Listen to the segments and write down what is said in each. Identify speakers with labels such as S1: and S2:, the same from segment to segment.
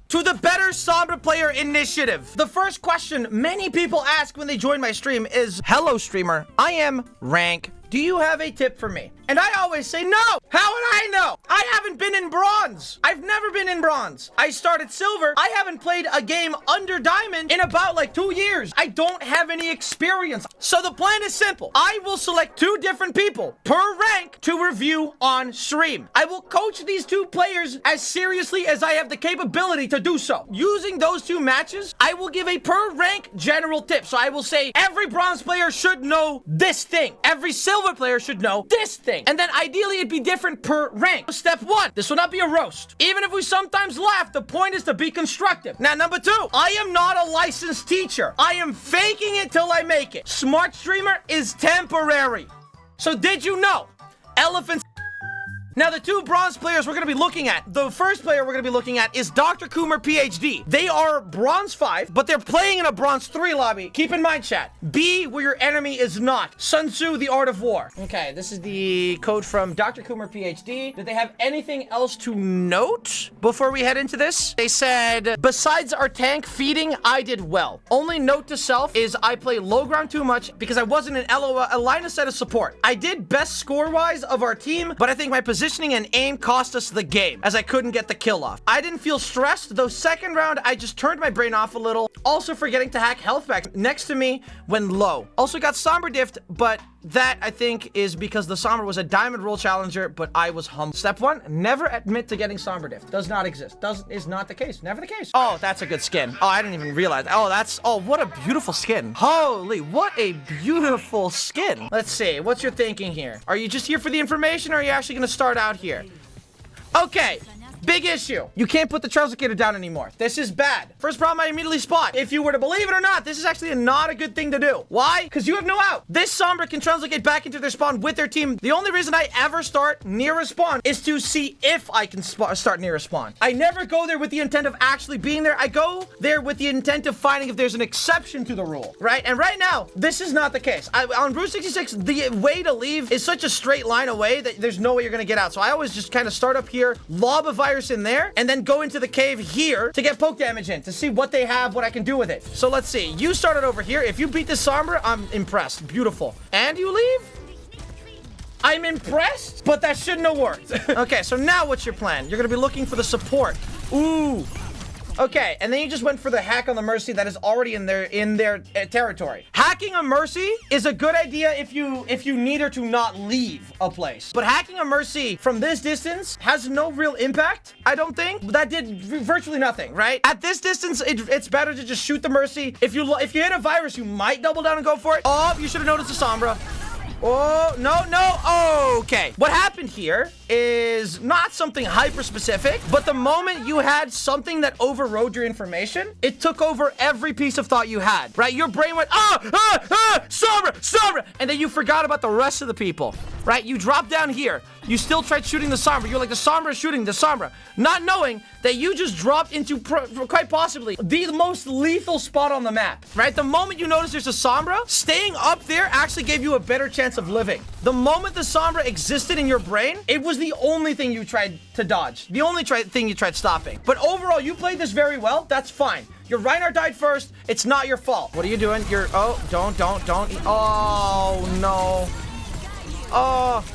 S1: to the Better Sombra Player Initiative. The first question many people ask when they join my stream is, hello streamer, I am rank. Do you have a tip for me? And I always say no. How would I know? I haven't been in bronze. I've never been in bronze. I started silver. I haven't played a game under diamond in about like 2 years. I don't have any experience. So the plan is simple. I will select 2 different people per rank to review on stream. I will coach these 2 players as seriously as I have the capability to do so. Using those 2 matches, I will give a per rank general tip. So I will say every bronze player should know this thing. Every silver player should know this thing. And then ideally it'd be different per rank. Step 1, this will not be a roast. Even if we sometimes laugh, the point is to be constructive. Now, number 2, I am not a licensed teacher. I am faking it till I make it. Smart streamer is temporary. So did you know? Elephants. Now, the 2 bronze players we're going to be looking at, the first player we're going to be looking at is Dr. Kumer, PhD. They are bronze 5, but they're playing in a bronze 3 lobby. Keep in mind, chat, be where your enemy is not. Sun Tzu, The Art of War. Okay, this is the code from Dr. Kumer, PhD. Did they have anything else to note before we head into this? They said, besides our tank feeding, I did well. Only note to self is I play low ground too much because I wasn't an LOL, a line of sight of support. I did best score-wise of our team, but I think my positioning and aim cost us the game, as I couldn't get the kill off. I didn't feel stressed, though second round, I just turned my brain off a little, also forgetting to hack health back next to me when low. Also got Sombra diffed, but that, I think, is because the Sombra was a diamond role challenger, but I was humble. Step 1, never admit to getting Sombra diff. Does not exist. Is not the case. Never the case. Oh, that's a good skin. Oh, I didn't even realize. Oh, what a beautiful skin. Holy, what a beautiful skin. Let's see. What's your thinking here? Are you just here for the information, or are you actually going to start out here? Okay. Big issue. You can't put the Translocator down anymore. This is bad. First problem I immediately spot. If you were to believe it or not, this is actually not a good thing to do. Why? Because you have no out. This Sombra can translocate back into their spawn with their team. The only reason I ever start near a spawn is to see if I can start near a spawn. I never go there with the intent of actually being there. I go there with the intent of finding if there's an exception to the rule, right? And right now, this is not the case. On Route 66, the way to leave is such a straight line away that there's no way you're going to get out. So I always just kind of start up here, lob a virus in there, and then go into the cave here to get poke damage in, to see what they have, what I can do with it. So let's see. You started over here. If you beat this Sombra, I'm impressed. Beautiful. And you leave? I'm impressed, but that shouldn't have worked. Okay, so now what's your plan? You're gonna be looking for the support. Ooh. Okay, and then you just went for the hack on the Mercy that is already in their territory. Hacking a Mercy is a good idea if you need her to not leave a place. But hacking a Mercy from this distance has no real impact, I don't think. That did virtually nothing, right? At this distance, it's better to just shoot the Mercy. If you hit a virus, you might double down and go for it. Oh, you should have noticed the Sombra. Oh, no. Okay. What happened here is not something hyper-specific, but the moment you had something that overrode your information, it took over every piece of thought you had, right? Your brain went, Sombra, and then you forgot about the rest of the people, right? You dropped down here. You still tried shooting the Sombra. You're like, the Sombra is shooting the Sombra, not knowing that you just dropped into quite possibly the most lethal spot on the map, right? The moment you notice there's a Sombra, staying up there actually gave you a better chance of living. The moment the Sombra existed in your brain, it was the only thing you tried to dodge, the only thing you tried stopping. But overall, you played this very well. That's fine. Your Reinhardt died first. It's not your fault. What are you doing? Don't. Oh, no. Oh.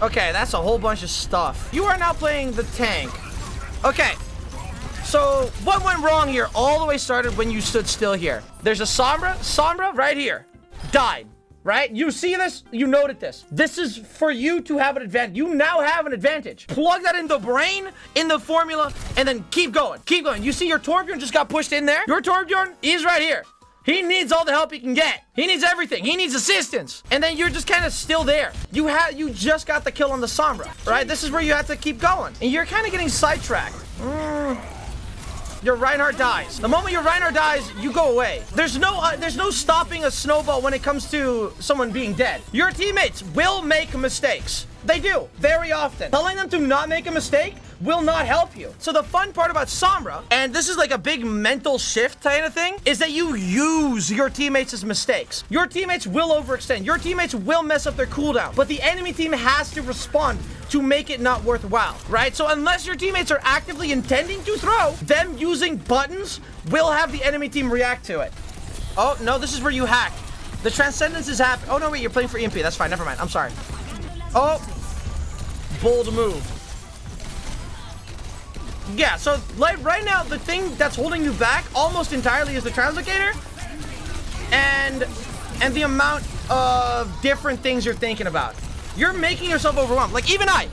S1: Okay, that's a whole bunch of stuff. You are now playing the tank. Okay. So, what went wrong here all the way started when you stood still here? There's a Sombra right here. Died, right? You see this? You noted this. This is for you to have an advantage. You now have an advantage. Plug that in the brain, in the formula, and then keep going. Keep going. You see your Torbjorn just got pushed in there? Your Torbjorn, he's right here. He needs all the help he can get. He needs everything. He needs assistance. And then you're just kind of still there. You just got the kill on the Sombra, right? This is where you have to keep going. And you're kind of getting sidetracked. Your Reinhardt dies. The moment your Reinhardt dies, you go away. There's no stopping a snowball when it comes to someone being dead. Your teammates will make mistakes. They do, very often. Telling them to not make a mistake will not help you. So the fun part about Sombra, and this is like a big mental shift kind of thing, is that you use your teammates' mistakes. Your teammates will overextend. Your teammates will mess up their cooldown, but the enemy team has to respond to make it not worthwhile, right? So unless your teammates are actively intending to throw, them using buttons will have the enemy team react to it. Oh, no, this is where you hack. The transcendence is happening. Oh, no, wait, you're playing for EMP. That's fine. Never mind. I'm sorry. Oh, bold move. Yeah, so like right now, the thing that's holding you back almost entirely is the Translocator and the amount of different things you're thinking about. You're making yourself overwhelmed. Like even I,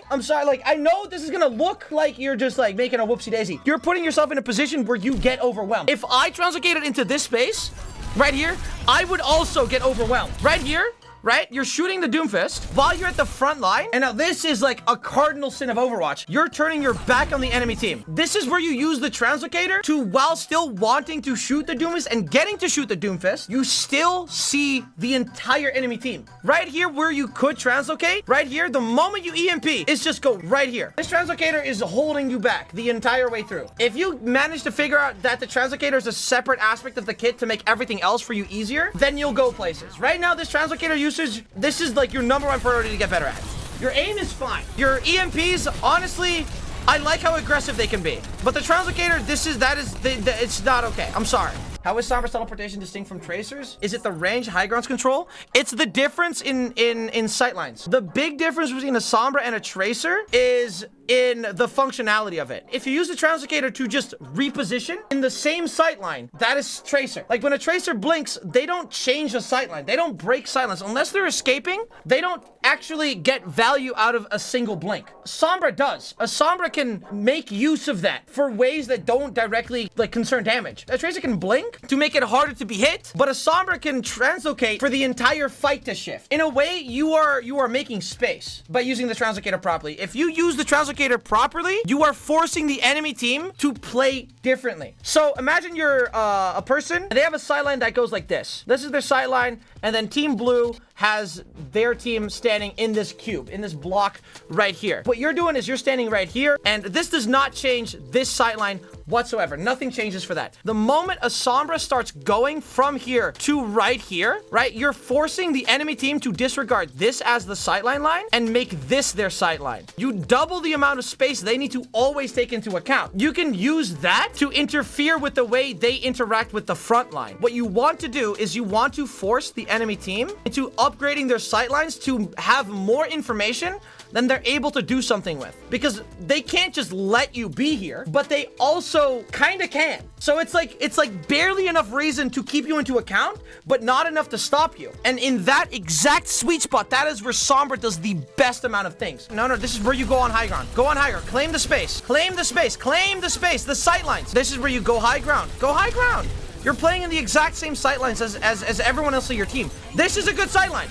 S1: I'm sorry, like I know this is gonna look like you're just like making a whoopsie daisy. You're putting yourself in a position where you get overwhelmed. If I translocated into this space, right here, I would also get overwhelmed. Right here, right? You're shooting the Doomfist while you're at the front line. And now this is like a cardinal sin of Overwatch. You're turning your back on the enemy team. This is where you use the Translocator to, while still wanting to shoot the Doomfist and getting to shoot the Doomfist, you still see the entire enemy team. Right here where you could translocate, right here, the moment you EMP, is just go right here. This Translocator is holding you back the entire way through. If you manage to figure out that the Translocator is a separate aspect of the kit to make everything else for you easier, then you'll go places. Right now, this Translocator usage, this is like your #1 priority to get better at. Your aim is fine. Your EMPs, honestly, I like how aggressive they can be. But the Translocator, it's not okay. I'm sorry. How is Sombra's teleportation distinct from Tracer's? Is it the range, high ground's control? It's the difference in sightlines. The big difference between a Sombra and a Tracer is in the functionality of it. If you use the Translocator to just reposition in the same sightline, that is Tracer. Like when a Tracer blinks, they don't change the sightline. They don't break sightlines. Unless they're escaping, they don't actually get value out of a single blink. Sombra does. A Sombra can make use of that for ways that don't directly like concern damage. A Tracer can blink to make it harder to be hit, but a Sombra can translocate for the entire fight to shift. In a way, you are making space by using the Translocator properly. If you use the Translocator properly, you are forcing the enemy team to play differently. So imagine you're a person, and they have a sideline that goes like this. This is their sideline, and then Team Blue has their team standing in this cube, in this block right here. What you're doing is you're standing right here, and this does not change this sightline whatsoever. Nothing changes for that. The moment a Sombra starts going from here to right here, right, you're forcing the enemy team to disregard this as the sightline line and make this their sightline. You double the amount of space they need to always take into account. You can use that to interfere with the way they interact with the front line. What you want to do is you want to force the enemy team into upgrading their sightlines to have more information than they're able to do something with, because they can't just let you be here, but they also kind of can. So it's like barely enough reason to keep you into account, but not enough to stop you. And in that exact sweet spot, that is where Sombra does the best amount of things. No, this is where you go on high ground. Go on high ground. Claim the space. Claim the space. Claim the space. The sightlines. This is where you go high ground. Go high ground. You're playing in the exact same sightlines as everyone else on your team. This is a good sightline.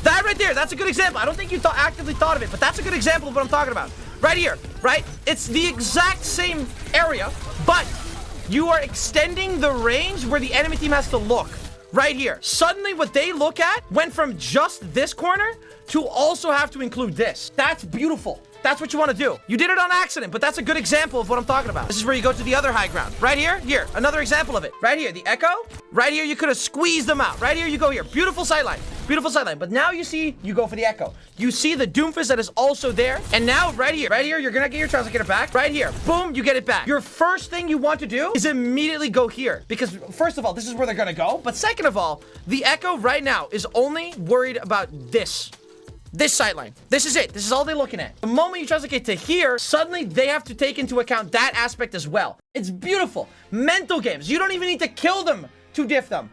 S1: That right there, that's a good example. I don't think you actively thought of it, but that's a good example of what I'm talking about. Right here, right? It's the exact same area, but you are extending the range where the enemy team has to look. Right here. Suddenly, what they look at went from just this corner to also have to include this. That's beautiful. That's what you want to do. You did it on accident, but that's a good example of what I'm talking about. This is where you go to the other high ground. Right here, another example of it. Right here, the Echo. Right here, you could have squeezed them out. Right here, you go here. Beautiful sightline. Beautiful sightline. But now you see, you go for the Echo. You see the Doomfist that is also there. And now, right here, you're going to get your Translocator back. Right here, boom, you get it back. Your first thing you want to do is immediately go here. Because, first of all, this is where they're going to go. But second of all, the Echo right now is only worried about this sightline. This is it. This is all they're looking at. The moment you translocate to here, suddenly they have to take into account that aspect as well. It's beautiful. Mental games. You don't even need to kill them to diff them.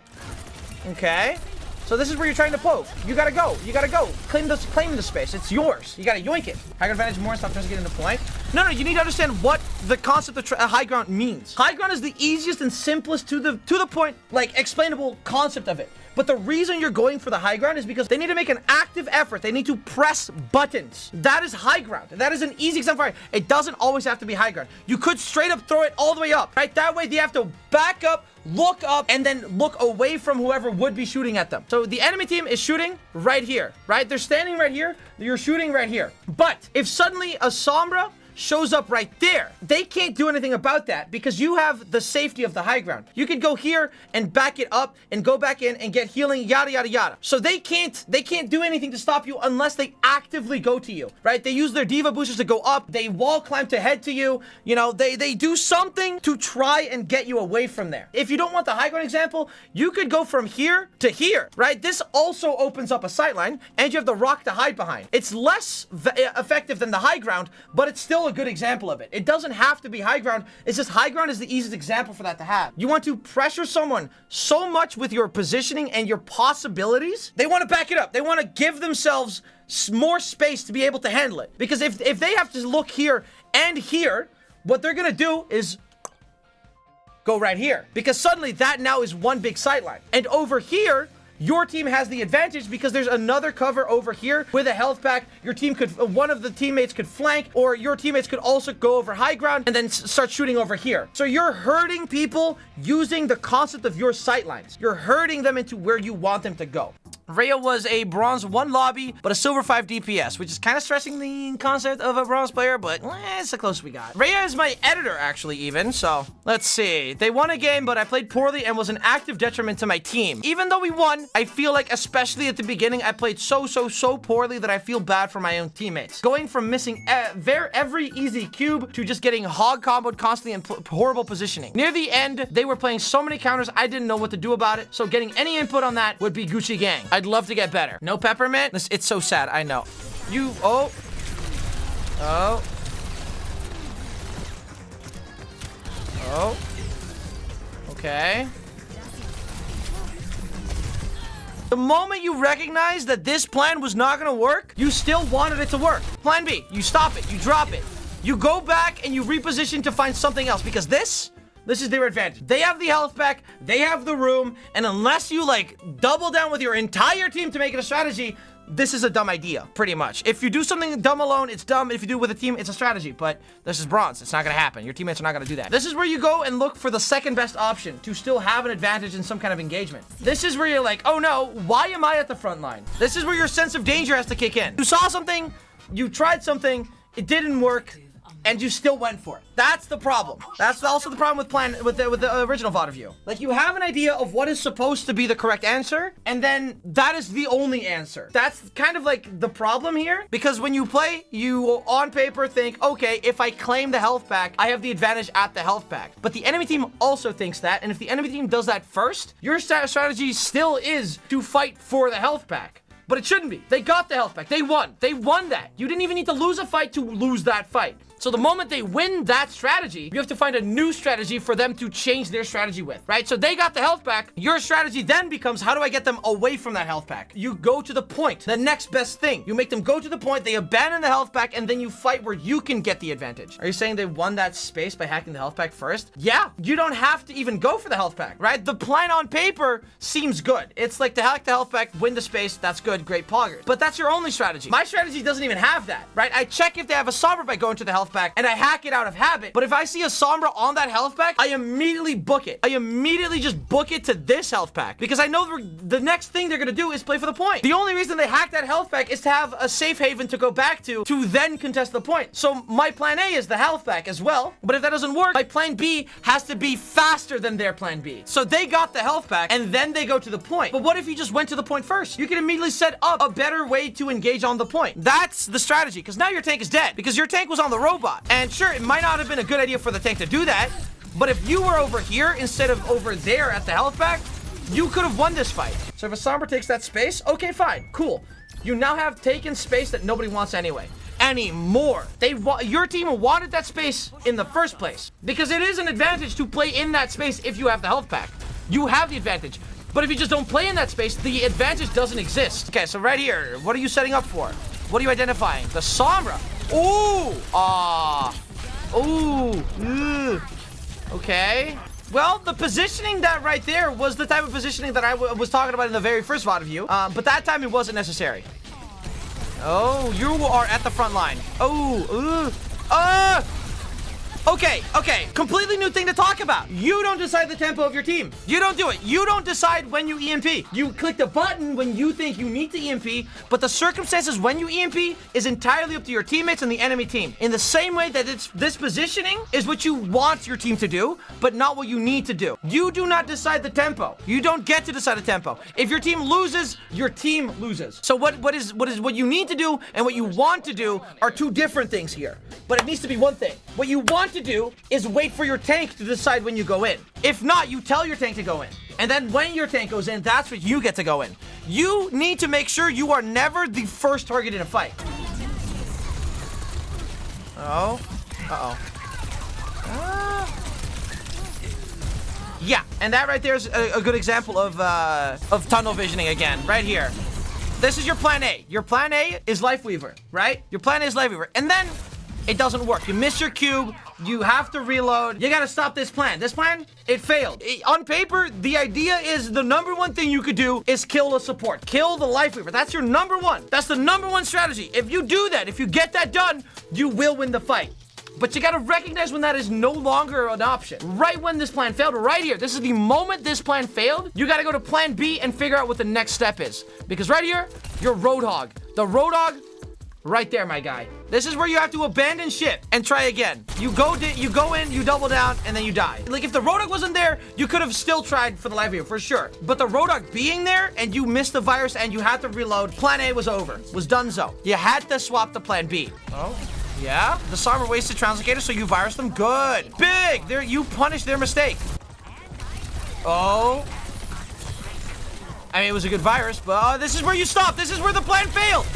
S1: Okay. So this is where you're trying to poke. You gotta go. You gotta go. Claim the space. It's yours. You gotta yoink it. High ground advantage more and stop translating into point. No, you need to understand what the concept of high ground means. High ground is the easiest and simplest to the point, like, explainable concept of it. But the reason you're going for the high ground is because they need to make an active effort. They need to press buttons. That is high ground. That is an easy example. It doesn't always have to be high ground. You could straight up throw it all the way up, right? That way they have to back up, look up, and then look away from whoever would be shooting at them. So the enemy team is shooting right here, right? They're standing right here. You're shooting right here. But if suddenly a Sombra shows up right there, they can't do anything about that because you have the safety of the high ground. You could go here and back it up and go back in and get healing, yada, yada, yada. So they can't do anything to stop you unless they actively go to you, right? They use their diva boosters to go up. They wall climb to head to you. You know, they do something to try and get you away from there. If you don't want the high ground example, you could go from here to here, right? This also opens up a sightline and you have the rock to hide behind. It's less effective than the high ground, but it's still a good example of it. It doesn't have to be high ground. It's just high ground is the easiest example for that to have. You want to pressure someone so much with your positioning and your possibilities. They want to back it up. They want to give themselves more space to be able to handle it. Because if they have to look here and here, what they're going to do is go right here. Because suddenly that now is one big sightline. And over here, your team has the advantage because there's another cover over here with a health pack. Your team could, one of the teammates could flank, or your teammates could also go over high ground and then start shooting over here. So you're hurting people using the concept of your sightlines. You're hurting them into where you want them to go. Rhea was a bronze 1 lobby, but a silver 5 DPS, which is kind of stressing the concept of a bronze player, but it's the closest we got. Rhea is my editor, actually, even, so let's see. They won a game, but I played poorly and was an active detriment to my team. Even though we won, I feel like, especially at the beginning, I played so poorly that I feel bad for my own teammates. Going from missing every easy cube to just getting hog comboed constantly and horrible positioning. Near the end, they were playing so many counters, I didn't know what to do about it, so getting any input on that would be Gucci gang. I'd love to get better. No peppermint? It's so sad, I know. Oh. Okay. The moment you recognize that this plan was not gonna work, you still wanted it to work. Plan B, you stop it, you drop it. You go back and you reposition to find something else because this is their advantage. They have the health pack, they have the room, and unless you like double down with your entire team to make it a strategy, this is a dumb idea, pretty much. If you do something dumb alone, it's dumb. If you do it with a team, it's a strategy, but this is bronze. It's not gonna happen. Your teammates are not gonna do that. This is where you go and look for the second best option to still have an advantage in some kind of engagement. This is where you're like, oh no, why am I at the front line? This is where your sense of danger has to kick in. You saw something, you tried something, it didn't work, and you still went for it. That's the problem. That's also the problem with the original VOD review. Like, you have an idea of what is supposed to be the correct answer, and then that is the only answer. That's kind of like the problem here, because when you play, you on paper think, okay, if I claim the health pack, I have the advantage at the health pack. But the enemy team also thinks that, and if the enemy team does that first, your strategy still is to fight for the health pack. But it shouldn't be. They got the health pack. They won. They won that. You didn't even need to lose a fight to lose that fight. So the moment they win that strategy, you have to find a new strategy for them to change their strategy with, right? So they got the health pack. Your strategy then becomes, how do I get them away from that health pack? You go to the point, the next best thing. You make them go to the point, they abandon the health pack, and then you fight where you can get the advantage. Are you saying they won that space by hacking the health pack first? Yeah, you don't have to even go for the health pack, right? The plan on paper seems good. It's like to hack the health pack, win the space, that's good, great poggers. But that's your only strategy. My strategy doesn't even have that, right? I check if they have a Sombra by going to the health pack, and I hack it out of habit. But if I see a Sombra on that health pack, I immediately book it. I immediately just book it to this health pack because I know the next thing they're gonna do is play for the point. The only reason they hack that health pack is to have a safe haven to go back to then contest the point. So my plan A is the health pack as well. But if that doesn't work, my plan B has to be faster than their plan B. So they got the health pack and then they go to the point. But what if you just went to the point first? You can immediately set up a better way to engage on the point. That's the strategy, because now your tank is dead because your tank was on the robot. And sure, it might not have been a good idea for the tank to do that, but if you were over here instead of over there at the health pack, you could have won this fight. So if a Sombra takes that space, okay, fine, cool. You now have taken space that nobody wants anyway. Anymore. Your team wanted that space in the first place because it is an advantage to play in that space if you have the health pack. You have the advantage. But if you just don't play in that space, the advantage doesn't exist. Okay, so right here, what are you setting up for? What are you identifying? The Sombra. Ooh. Ooh. Okay. Well, the positioning that right there was the type of positioning that I was talking about in the very first VOD of you. But that time it wasn't necessary. Oh, you are at the front line. Oh, okay, completely new thing to talk about. You don't decide the tempo of your team. You don't do it. You don't decide when you EMP. You click the button when you think you need to EMP, but the circumstances when you EMP is entirely up to your teammates and the enemy team. In the same way that this positioning is what you want your team to do, but not what you need to do. You do not decide the tempo. You don't get to decide the tempo. If your team loses, your team loses. So what you need to do and what you want to do are two different things here, but it needs to be one thing. What you want to do is wait for your tank to decide when you go in. If not, you tell your tank to go in. And then when your tank goes in, that's when you get to go in. You need to make sure you are never the first target in a fight. Yeah, and that right there is a good example of tunnel visioning again, right here. This is your plan A. Your plan A is Life Weaver, right? Your plan A is Life Weaver. And then it doesn't work. You miss your cube. You have to reload. You gotta stop this plan. This plan, it failed. On paper, the idea is the #1 thing you could do is kill the support. Kill the Life Weaver. That's your #1. That's the #1 strategy. If you do that, if you get that done, you will win the fight. But you gotta recognize when that is no longer an option. Right when this plan failed, right here. This is the moment this plan failed. You gotta go to plan B and figure out what the next step is. Because right here, you're Roadhog. The Roadhog, right there, my guy. This is where you have to abandon ship and try again. You go in, you double down, and then you die. Like, if the Roadhog wasn't there, you could have still tried for the Life Weaver, for sure. But the Roadhog being there, and you missed the virus, and you had to reload, plan A was over. Was donezo. You had to swap to plan B. Oh. Yeah, the Sombra wasted Translocator, so you virused them. Good. Big. There, you punished their mistake. Oh. I mean, it was a good virus, but this is where you stop. This is where the plan failed.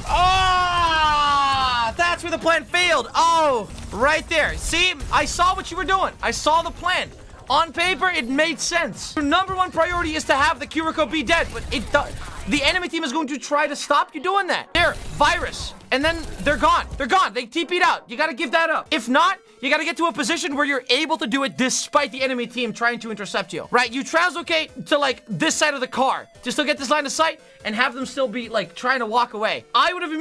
S1: Ah, that's where the plan failed. Oh, right there. See, I saw what you were doing. I saw the plan. On paper, it made sense. Your #1 priority is to have the Kiriko be dead, but the enemy team is going to try to stop you doing that. There, virus. And then they're gone. They're gone. They TP'd out. You gotta give that up. If not, you gotta get to a position where you're able to do it despite the enemy team trying to intercept you. Right? You translocate to, like, this side of the car to still get this line of sight and have them still be, like, trying to walk away. I would have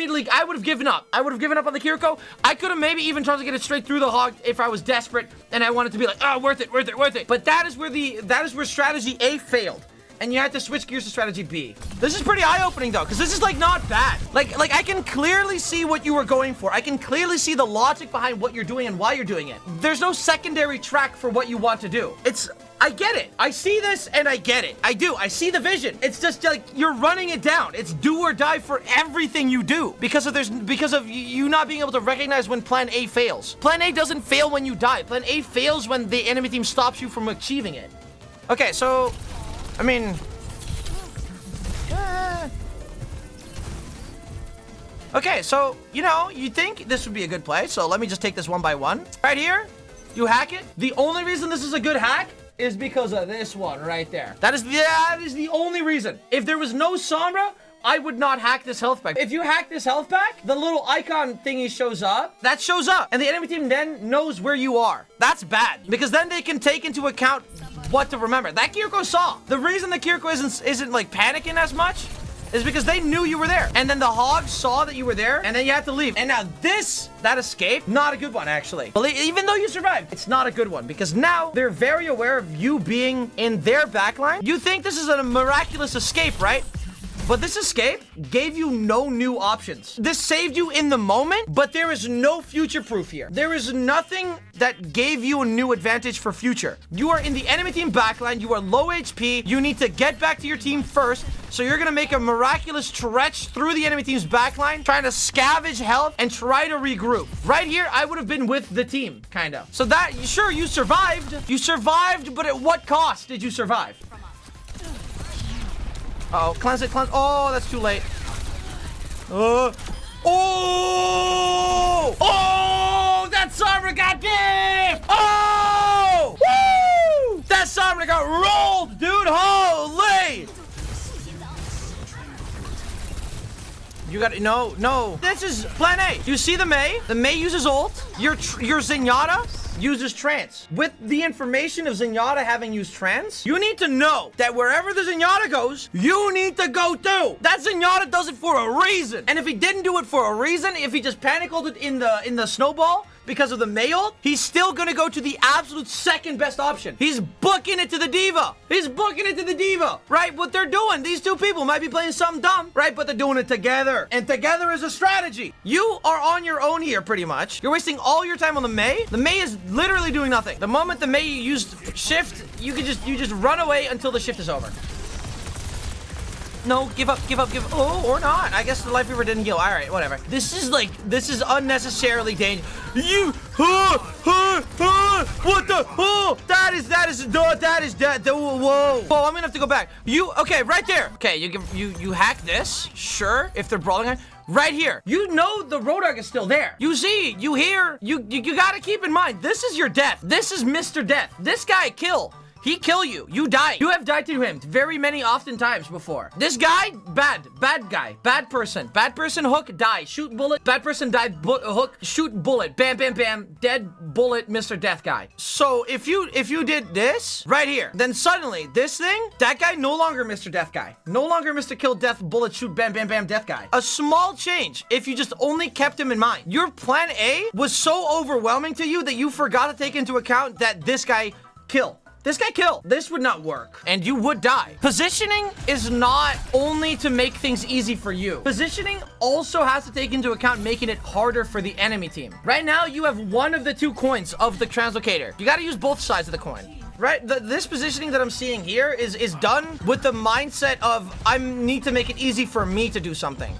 S1: given up. I would have given up on the Kiriko. I could have maybe even translocated straight through the hog if I was desperate and I wanted to be like, oh, worth it, worth it, worth it. But that is where strategy A failed. And you had to switch gears to strategy B. This is pretty eye-opening, though, because this is, like, not bad. Like, I can clearly see what you were going for. I can clearly see the logic behind what you're doing and why you're doing it. There's no secondary track for what you want to do. I get it. I see this, and I get it. I do. I see the vision. It's just, like, you're running it down. It's do or die for everything you do because of you not being able to recognize when plan A fails. Plan A doesn't fail when you die. Plan A fails when the enemy team stops you from achieving it. Okay, so I mean, okay, so, you know, you think this would be a good play, so let me just take this one by one. Right here, you hack it. The only reason this is a good hack is because of this one right there. That is the only reason. If there was no Sombra, I would not hack this health pack. If you hack this health pack, the little icon thingy shows up. That shows up. And the enemy team then knows where you are. That's bad. Because then they can take into account what to remember. That Kiriko saw. The reason the Kiriko isn't like panicking as much is because they knew you were there. And then the hog saw that you were there, and then you had to leave. And now that escape, not a good one, actually. Even though you survived, it's not a good one, because now they're very aware of you being in their backline. You think this is a miraculous escape, right? But this escape gave you no new options. This saved you in the moment, but there is no future proof here. There is nothing that gave you a new advantage for future. You are in the enemy team backline. You are low HP. You need to get back to your team first. So you're gonna make a miraculous stretch through the enemy team's backline, trying to scavenge health and try to regroup. Right here, I would have been with the team, kind of. So that, sure, you survived. You survived, but at what cost did you survive? Uh-oh, cleanse it, cleanse. Oh, that's too late. Oh! Oh! That Sombra got deep! Oh! Woo! That Sombra got rolled, dude! Holy! You got no. This is plan A. You see the Mei? The Mei uses ult. Your Zenyatta uses trance. With the information of Zenyatta having used trance, you need to know that wherever the Zenyatta goes, you need to go too. That Zenyatta does it for a reason. And if he didn't do it for a reason, if he just panic ulted in the snowball because of the Mei ult, he's still gonna go to the absolute second best option. He's booking it to the diva. He's booking it to the diva, right? What they're doing, these two people might be playing something dumb, right? But they're doing it together, and together is a strategy. You are on your own here, pretty much. You're wasting all your time on the Mei. The Mei is literally doing nothing. The moment the Mei used shift, you just run away until the shift is over. No, give up. Oh, or not. I guess the Life Weaver didn't heal. All right, whatever. This is unnecessarily dangerous. What the? Oh, that is that. Whoa. Whoa, I'm gonna have to go back. Okay, right there. Okay, you hack this. Sure, if they're brawling. Right here. You know the Roadhog is still there. You see, you hear, you gotta keep in mind, this is your death. This is Mr. Death. This guy kill. He kill you. You die. You have died to him very many times before. This guy, bad guy, bad person, hook, die, shoot bullet, bad person, die, hook, shoot bullet, bam, bam, bam, dead bullet, Mr. Death guy. So if you did this right here, then suddenly this thing, that guy no longer Mr. Death guy, no longer Mr. Kill, Death, bullet, shoot, bam, bam, bam, death guy. A small change if you just only kept him in mind. Your plan A was so overwhelming to you that you forgot to take into account that this guy kill. This guy kill. This would not work, and you would die. Positioning is not only to make things easy for you. Positioning also has to take into account making it harder for the enemy team. Right now, you have one of the two coins of the Translocator. You gotta use both sides of the coin. Right? This positioning that I'm seeing here is done with the mindset of, I need to make it easy for me to do something.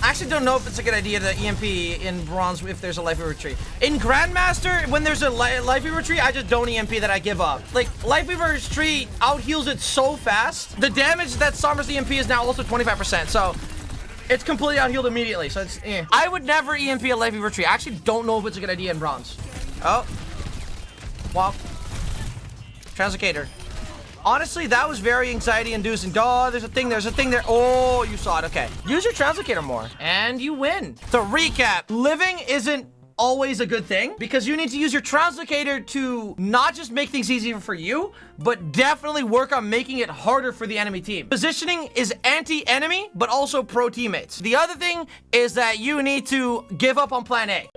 S1: I actually don't know if it's a good idea to EMP in Bronze if there's a Life Weaver tree. In Grandmaster, when there's a Life Weaver tree, I just don't EMP that I give up. Like, Life Weaver's tree out-heals it so fast. The damage that Sombra's EMP is now also 25%, so it's completely out-healed immediately, so it's I would never EMP a Life Weaver tree. I actually don't know if it's a good idea in Bronze. Oh. Well. Translocator. Honestly, that was very anxiety-inducing. Oh, there's a thing there. Oh, you saw it. Okay. Use your Translocator more, and you win. To recap, living isn't always a good thing, because you need to use your Translocator to not just make things easier for you, but definitely work on making it harder for the enemy team. Positioning is anti-enemy, but also pro-teammates. The other thing is that you need to give up on plan A.